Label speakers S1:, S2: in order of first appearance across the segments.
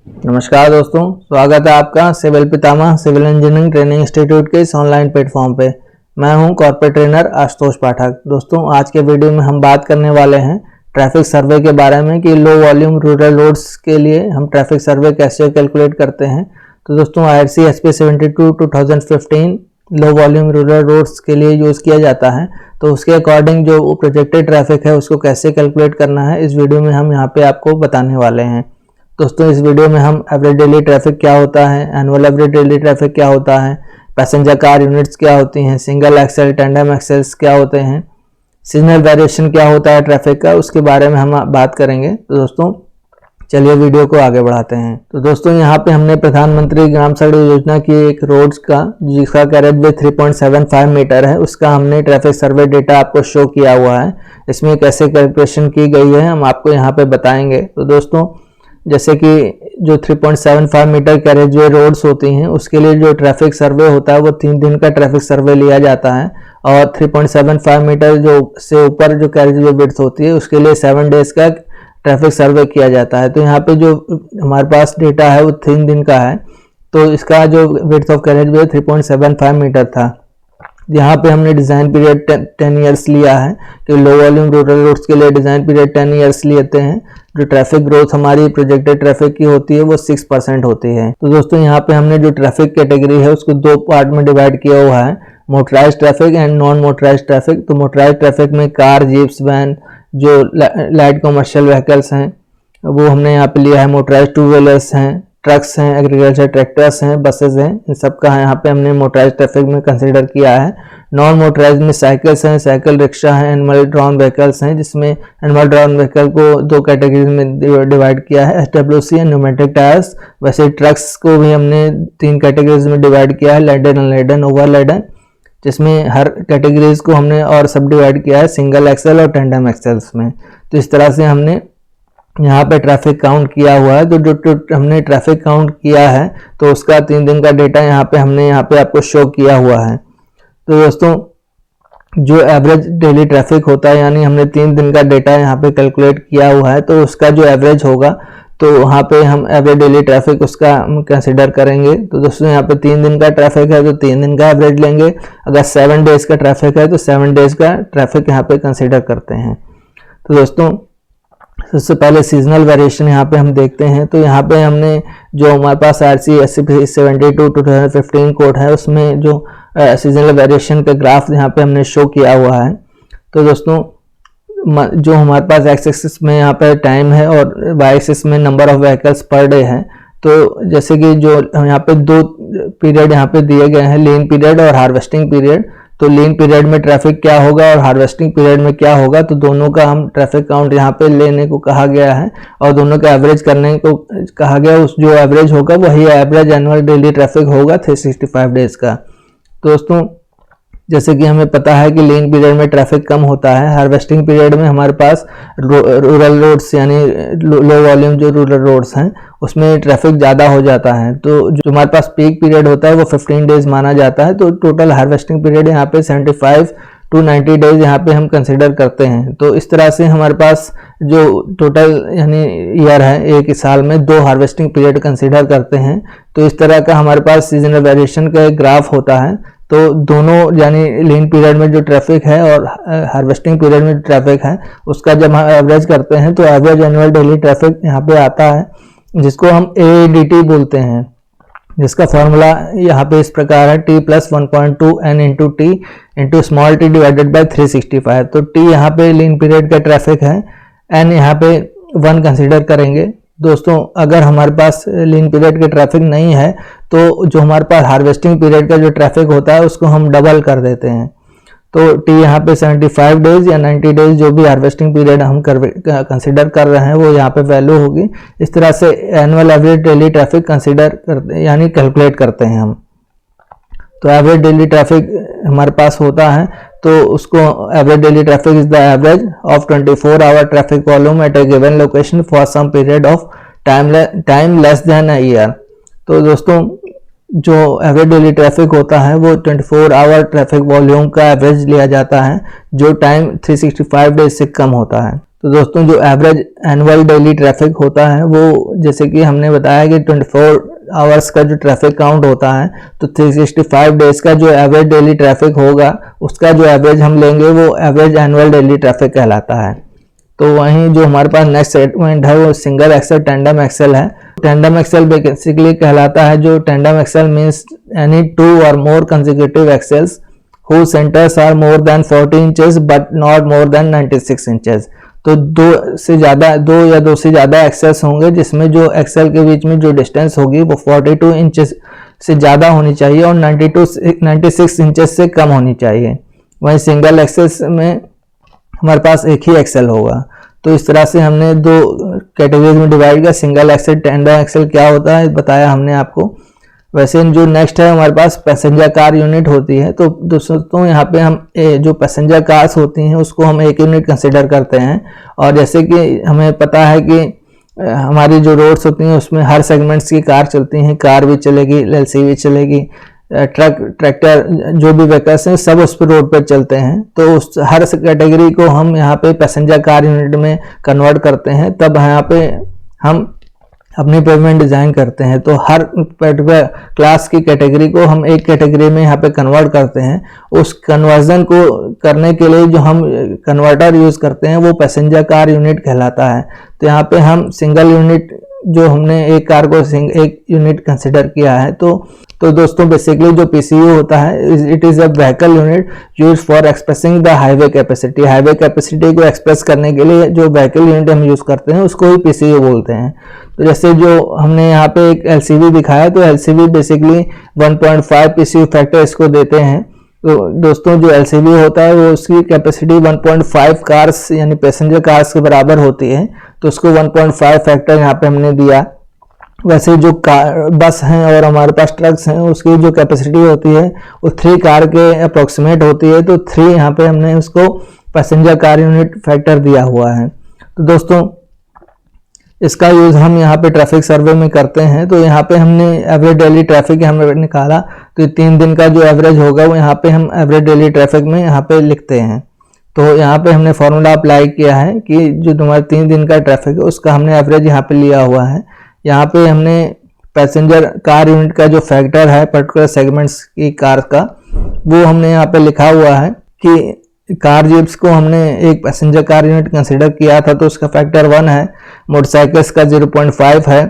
S1: नमस्कार दोस्तों, स्वागत है आपका सिविल पितामह सिविल इंजीनियरिंग ट्रेनिंग इंस्टीट्यूट के इस ऑनलाइन प्लेटफॉर्म पे। मैं हूं कॉर्पोरेट ट्रेनर आशुतोष पाठक। दोस्तों, आज के वीडियो में हम बात करने वाले हैं ट्रैफिक सर्वे के बारे में कि लो वॉल्यूम रूरल रोड्स के लिए हम ट्रैफिक सर्वे कैसे कैलकुलेट करते हैं। तो दोस्तों, IRC SP 72 2015 low volume rural roads के लिए यूज़ किया जाता है। तो उसके अकॉर्डिंग जो प्रोजेक्टेड ट्रैफिक है उसको कैसे कैलकुलेट करना है, इस वीडियो में हम यहाँ पे आपको बताने वाले हैं। दोस्तों, इस वीडियो में हम एवरेज डेली ट्रैफिक क्या होता है, एनुअल एवरेज डेली ट्रैफिक क्या होता है, पैसेंजर कार यूनिट्स क्या होती हैं, सिंगल एक्सेल टैंडम एक्सेल्स क्या होते हैं, सीजनल वेरिएशन क्या होता है ट्रैफिक का, उसके बारे में हम बात करेंगे। तो दोस्तों, चलिए वीडियो को आगे बढ़ाते हैं। तो दोस्तों, यहाँ पे हमने प्रधानमंत्री ग्राम सड़क योजना की एक रोड्स का जिसका कैरेज वे 3.75 मीटर है, उसका हमने ट्रैफिक सर्वे डेटा आपको शो किया हुआ है। इसमें कैसे कैलकुलेशन की गई है हम आपको यहाँ पे बताएंगे। तो दोस्तों, जैसे कि जो 3.75 मीटर कैरेजवे रोड्स होती हैं उसके लिए जो ट्रैफिक सर्वे होता है वो 3 दिन का ट्रैफिक सर्वे लिया जाता है, और 3.75 मीटर जो से ऊपर जो कैरेजवे विड्थ होती है उसके लिए 7 डेज का ट्रैफिक सर्वे किया जाता है। तो यहाँ पे जो हमारे पास डेटा है वो 3 दिन का है। तो इसका जो विड्थ ऑफ कैरेजवे 3.75 मीटर था। यहाँ पे हमने डिज़ाइन पीरियड 10 ईयर्स लिया है कि लो वॉल्यूम रूरल रोड्स के लिए डिज़ाइन पीरियड 10 ईयर्स लेते हैं। जो ट्रैफिक ग्रोथ हमारी प्रोजेक्टेड ट्रैफिक की होती है वो 6% होती है। तो दोस्तों, यहाँ पे हमने जो ट्रैफिक कैटेगरी है उसको 2 पार्ट में डिवाइड किया हुआ है, motorise traffic and non motorise traffic. तो मोटराइज ट्रैफिक में कार, जीप्स, वैन, जो लाइट कमर्शियल व्हीकल्स हैं वो हमने यहाँ पे लिया है। मोटराइज 2 व्हीलर्स हैं, ट्रक्स हैं, एग्रीकल्चर ट्रैक्टर्स हैं, बसेस हैं, इन सब का यहाँ पे हमने मोटराइज ट्रैफिक में कंसीडर किया है। नॉन मोटराइज में साइकिल्स हैं, साइकिल रिक्शा हैं, एनिमल ड्रॉन व्हीकल्स हैं, जिसमें एनिमल ड्रॉन व्हीकल को 2 कैटेगरीज में डिवाइड किया है, SWC एंड न्यूमेटिक टायर्स। वैसे ट्रक्स को भी हमने 3 कैटेगरीज में डिवाइड किया है, लेडन, अनलेडन, ओवरलेडन, जिसमें हर कैटेगरीज को हमने और सब डिवाइड किया है सिंगल एक्सेल और टैंडम एक्सेल्स में। तो इस तरह से हमने यहाँ पे ट्रैफिक काउंट किया हुआ है। तो जो हमने ट्रैफिक काउंट किया है तो उसका 3 दिन का डेटा हमने यहाँ पे आपको शो किया हुआ है। तो दोस्तों, जो एवरेज डेली ट्रैफिक होता है, यानी हमने 3 दिन का डेटा यहाँ पे कैलकुलेट किया हुआ है, तो उसका जो एवरेज होगा तो वहाँ पे हम एवरेज डेली ट्रैफिक उसका हम कंसिडर करेंगे। तो दोस्तों, यहाँ पे 3 दिन का ट्रैफिक है तो 3 दिन का एवरेज लेंगे। अगर 7 डेज का ट्रैफिक है तो 7 डेज का ट्रैफिक यहाँ पे कंसिडर करते हैं। तो दोस्तों, सबसे पहले सीजनल वेरिएशन यहाँ पे हम देखते हैं। तो यहाँ पे हमने जो हमारे पास IRC SP 72 2015 कोड है उसमें जो सीजनल वेरिएशन का ग्राफ यहाँ पे हमने शो किया हुआ है। तो दोस्तों, जो हमारे पास एक्स एक्सिस में यहाँ पे टाइम है और वाई एक्सिस में number of vehicles per day है। तो जैसे कि जो यहाँ पे 2 पीरियड यहाँ पे दिए गए हैं, लीन पीरियड और हार्वेस्टिंग पीरियड। तो लीन पीरियड में ट्रैफिक क्या होगा और हार्वेस्टिंग पीरियड में क्या होगा, तो दोनों का हम ट्रैफिक काउंट यहाँ पे लेने को कहा गया है और दोनों का एवरेज करने को कहा गया। उस जो एवरेज होगा वही एवरेज एनुअल डेली ट्रैफिक होगा 365 डेज का। दोस्तों, जैसे कि हमें पता है कि लीन पीरियड में ट्रैफिक कम होता है, हार्वेस्टिंग पीरियड में हमारे पास रूरल रोड्स यानी लो वॉल्यूम जो रूरल रोड्स हैं उसमें ट्रैफिक ज़्यादा हो जाता है। तो जो हमारे पास पीक पीरियड होता है वो 15 डेज माना जाता है। तो टोटल हार्वेस्टिंग पीरियड यहाँ पे 75 to 90 डेज यहाँ पे हम कंसिडर करते हैं। तो इस तरह से हमारे पास जो टोटल यानी ईयर है, एक साल में 2 हार्वेस्टिंग पीरियड कंसिडर करते हैं। तो इस तरह का हमारे पास सीजनल वेरिएशन का एक ग्राफ होता है। तो दोनों यानी लीन पीरियड में जो ट्रैफिक है और हार्वेस्टिंग पीरियड में जो ट्रैफिक है उसका जब हम एवरेज करते हैं तो एवरेज एनुअल डेली ट्रैफिक यहाँ पे आता है, जिसको हम ADT बोलते हैं, जिसका फॉर्मूला यहाँ पे इस प्रकार है T + 1.2 N × T into small t divided by 365। तो T यहाँ पे लीन पीरियड का ट्रैफिक है, N यहाँ पे 1 कंसिडर करेंगे। दोस्तों, अगर हमारे पास लीन पीरियड के ट्रैफिक नहीं है तो जो हमारे पास हार्वेस्टिंग पीरियड का जो ट्रैफिक होता है उसको हम डबल कर देते हैं। तो T यहाँ पे 75 डेज या 90 डेज जो भी हार्वेस्टिंग पीरियड हम कंसिडर कर रहे हैं वो यहाँ पे वैल्यू होगी। इस तरह से annual average daily traffic consider करते यानी कैलकुलेट करते हैं हम। तो एवरेज डेली ट्रैफिक हमारे पास होता है तो उसको average daily traffic is the average of 24 hour traffic volume at a given location for some period of time less than a year. तो दोस्तों, जो एवरेज डेली ट्रैफिक होता है वो 24 आवर ट्रैफिक वॉल्यूम का एवरेज लिया जाता है जो टाइम 365 डेज से कम होता है। तो दोस्तों जो एवरेज एनुअल डेली ट्रैफिक होता है वो जैसे कि हमने बताया कि 24 आवर्स का जो ट्रैफिक काउंट होता है, तो 365 डेज का जो एवरेज डेली ट्रैफिक होगा उसका जो एवरेज हम लेंगे वो एवरेज एनुअल डेली ट्रैफिक कहलाता है। तो वहीं जो हमारे पास नेक्स्ट सेगमेंट है वो सिंगल एक्सेल टेंडम एक्सेल है। टेंडम एक्सेल बेसिकली कहलाता है, जो tandem axle means any 2 or more consecutive axles whose centers are more than 40 inches but not more than 96 inches। तो दो या दो से ज़्यादा एक्सेल्स होंगे जिसमें जो एक्सेल के बीच में जो डिस्टेंस होगी वो 42 इंचेस से ज़्यादा होनी चाहिए और 96 इंचेस से कम होनी चाहिए। वहीं सिंगल एक्सेल्स में हमारे पास एक ही एक्सेल होगा। तो इस तरह से हमने दो कैटेगरीज में डिवाइड किया, सिंगल एक्सेल टेंडम एक्सेल क्या होता है बताया हमने आपको। वैसे जो नेक्स्ट है हमारे पास पैसेंजर कार यूनिट होती है। तो दोस्तों यहाँ पे हम जो पैसेंजर कार्स होती हैं उसको हम एक यूनिट कंसिडर करते हैं। और जैसे कि हमें पता है कि हमारी जो रोड्स होती हैं उसमें हर सेगमेंट्स की कार चलती हैं, कार भी चलेगी, एलसी भी चलेगी, ट्रक ट्रैक्टर जो भी व्हीकल्स हैं सब उस पर रोड पर चलते हैं। तो उस हर कैटेगरी को हम यहाँ पे पैसेंजर कार यूनिट में कन्वर्ट करते हैं, तब यहाँ पे हम अपनी पेमेंट डिज़ाइन करते हैं। तो हर पर्टिकुलर क्लास की कैटेगरी को हम एक कैटेगरी में यहाँ पे कन्वर्ट करते हैं। उस कन्वर्जन को करने के लिए जो हम कन्वर्टर यूज़ करते हैं वो पैसेंजर कार यूनिट कहलाता है। तो यहाँ पे हम सिंगल यूनिट जो हमने एक कार को एक यूनिट कंसिडर किया है। तो दोस्तों बेसिकली जो पीसीयू होता है it is a vehicle unit use for expressing the highway capacity. Highway capacity को एक्सप्रेस करने के लिए जो व्हीकल यूनिट हम यूज़ करते हैं उसको ही पीसीयू बोलते हैं। तो जैसे जो हमने यहाँ पे एक एलसीवी दिखाया, तो एलसीवी बेसिकली 1.5 पीसीयू फैक्टर इसको देते हैं। तो दोस्तों जो एलसीवी होता है वो उसकी कैपेसिटी 1.5 कार्स यानी पैसेंजर कार्स के बराबर होती है, तो उसको 1.5 फैक्टर यहाँ पे हमने दिया। वैसे जो बस हैं और हमारे पास ट्रक्स हैं उसकी जो कैपेसिटी होती है वो 3 कार के अप्रोक्सीमेट होती है, तो 3 यहाँ पे हमने उसको पैसेंजर कार यूनिट फैक्टर दिया हुआ है। तो दोस्तों इसका यूज़ हम यहाँ पे ट्रैफिक सर्वे में करते हैं। तो यहाँ पे हमने एवरेज डेली ट्रैफिक हमने निकाला, तो 3 दिन का जो एवरेज होगा वो यहाँ पे हम एवरेज डेली ट्रैफिक में यहाँ पे लिखते हैं। तो यहाँ पे हमने फॉर्मूला अप्लाई किया है कि जो तुम्हारा 3 दिन का ट्रैफिक है उसका हमने एवरेज यहाँ पे लिया हुआ है। यहाँ पे हमने पैसेंजर कार यूनिट का जो फैक्टर है पर्टिकुलर सेगमेंट्स की कार का वो हमने यहाँ पे लिखा हुआ है कि कार जीप्स को हमने एक पैसेंजर कार यूनिट कंसिडर किया था तो उसका फैक्टर 1 है, मोटरसाइकिल्स का 0.5 है,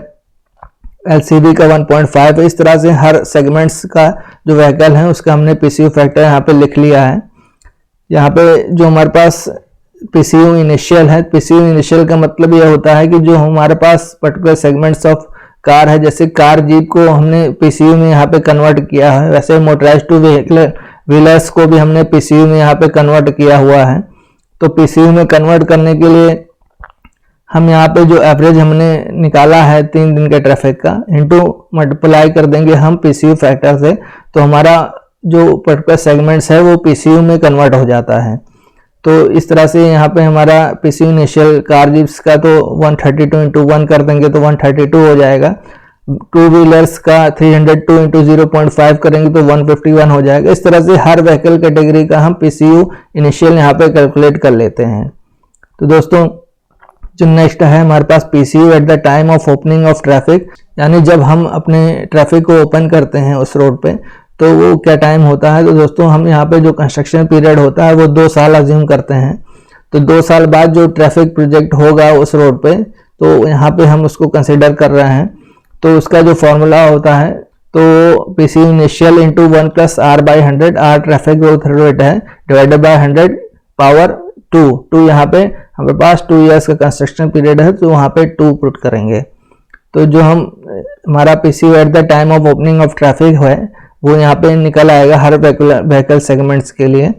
S1: एलसीवी का 1.5 है। इस तरह से हर सेगमेंट्स का जो व्हीकल है उसका हमने पीसीयू फैक्टर यहाँ पे लिख लिया है। यहाँ पे जो हमारे पास पीसीयू इनिशियल है, पीसीयू इनिशियल का मतलब यह होता है कि जो हमारे पास पर्टिकुलर सेगमेंट्स ऑफ कार है, जैसे कार जीप को हमने पीसीयू में यहाँ पे कन्वर्ट किया है, वैसे मोटराइज्ड टू व्हीलर्स को भी हमने पीसीयू में यहाँ पे कन्वर्ट किया हुआ है। तो पीसीयू में कन्वर्ट करने के लिए हम यहाँ पे जो एवरेज हमने निकाला है 3 दिन के ट्रैफिक का इनटू मल्टीप्लाई कर देंगे हम पीसीयू फैक्टर से, तो हमारा जो पर्टिकुलर सेगमेंट्स है वो पीसीयू में कन्वर्ट हो जाता है। तो इस तरह से यहाँ पे हमारा पीसीयू इनिशियल कार जीप्स का तो 132 इंटू 1 कर देंगे तो 132 हो जाएगा। 2 व्हीलर्स का 302 इंटू 0.5 करेंगे तो 151 हो जाएगा। इस तरह से हर व्हीकल कैटेगरी का हम पीसीयू इनिशियल यहाँ पे कैलकुलेट कर लेते हैं। तो दोस्तों जो नेक्स्ट है हमारे पास PCU at the time of opening of traffic, यानी जब हम अपने ट्रैफिक को ओपन करते हैं उस रोड पे तो वो क्या टाइम होता है। तो दोस्तों हम यहाँ पे जो कंस्ट्रक्शन पीरियड होता है वो 2 साल अज्यूम करते हैं। तो 2 साल बाद जो ट्रैफिक प्रोजेक्ट होगा उस रोड पे तो यहाँ पे हम उसको कंसिडर कर रहे हैं। तो उसका जो फॉर्मूला होता है तो PCU initial into 1 plus R by 100, R traffic growth rate है डिवाइडेड बाय 100 पावर 2 यहाँ पे हमारे पास 2 इयर्स का कंस्ट्रक्शन पीरियड है तो वहाँ पे 2 पुट करेंगे। तो जो हम हमारा PCU at the time of opening of traffic है वो यहाँ पे निकल आएगा हर व्हीकल सेगमेंट्स के लिए।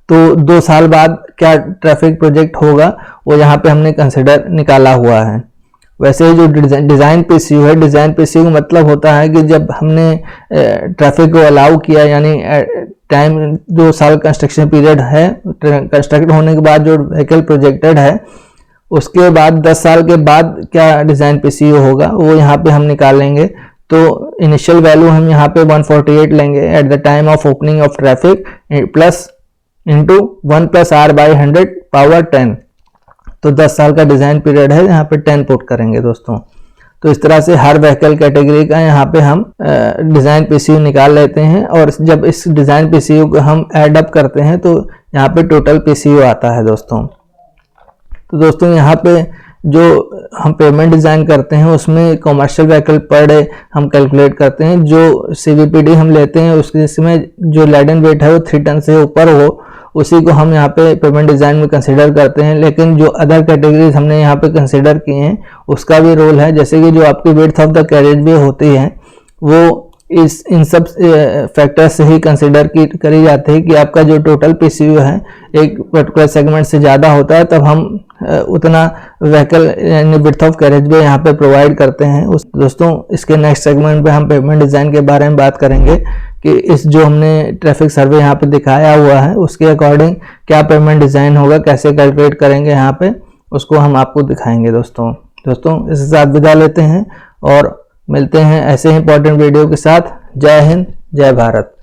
S1: तो 2 साल बाद क्या ट्रैफिक प्रोजेक्ट होगा वो यहाँ पे हमने कंसिडर निकाला हुआ है। वैसे ही जो डिज़ाइन पीसीयू है, डिज़ाइन पीसीयू का मतलब होता है कि जब हमने ट्रैफिक को अलाउ किया यानी टाइम 2 साल कंस्ट्रक्शन पीरियड है, कंस्ट्रक्ट होने के बाद जो व्हीकल प्रोजेक्टेड है उसके बाद 10 साल के बाद क्या डिज़ाइन पीसीयू होगा वो यहाँ पे हम निकालेंगे। तो इनिशियल वैल्यू हम यहाँ पे 148 लेंगे at the time of opening of traffic plus into 1 plus R by 100 power 10। तो 10 साल का डिज़ाइन पीरियड है, यहाँ पे 10 पुट करेंगे दोस्तों। तो इस तरह से हर व्हीकल कैटेगरी का यहाँ पे हम डिज़ाइन पीसीयू निकाल लेते हैं, और जब इस डिज़ाइन पीसीयू को हम ऐड अप करते हैं तो यहाँ पे टोटल पीसीयू आता है दोस्तों। तो दोस्तों यहाँ पे जो हम पेमेंट डिज़ाइन करते हैं उसमें कॉमर्शियल व्हीकल पर डे हम कैलकुलेट करते हैं। जो सीवीपीडी हम लेते हैं उसके इसमें जो लैडन वेट है वो 3 टन से ऊपर हो, उसी को हम यहाँ पे पेमेंट डिज़ाइन में कंसिडर करते हैं। लेकिन जो अदर कैटेगरीज हमने यहाँ पे कंसिडर किए हैं उसका भी रोल है, जैसे कि जो आपकी width of the carriage way होती है वो इन सब फैक्टर से ही कंसिडर करी जाती है कि आपका जो टोटल पीसीयू है एक पर्टिकुलर सेगमेंट से ज़्यादा होता है, तब हम उतना व्हीकल यानी विड्थ ऑफ कैरेज वे यहाँ पे प्रोवाइड करते हैं। दोस्तों इसके नेक्स्ट सेगमेंट पे हम पेमेंट डिज़ाइन के बारे में बात करेंगे कि इस जो हमने ट्रैफिक सर्वे यहाँ पे दिखाया हुआ है उसके अकॉर्डिंग क्या पेमेंट डिज़ाइन होगा, कैसे कैलकुलेट करेंगे यहाँ पे, उसको हम आपको दिखाएंगे दोस्तों। इसके साथ विदा लेते हैं और मिलते हैं ऐसे ही इंपॉर्टेंट वीडियो के साथ। जय हिंद, जय भारत।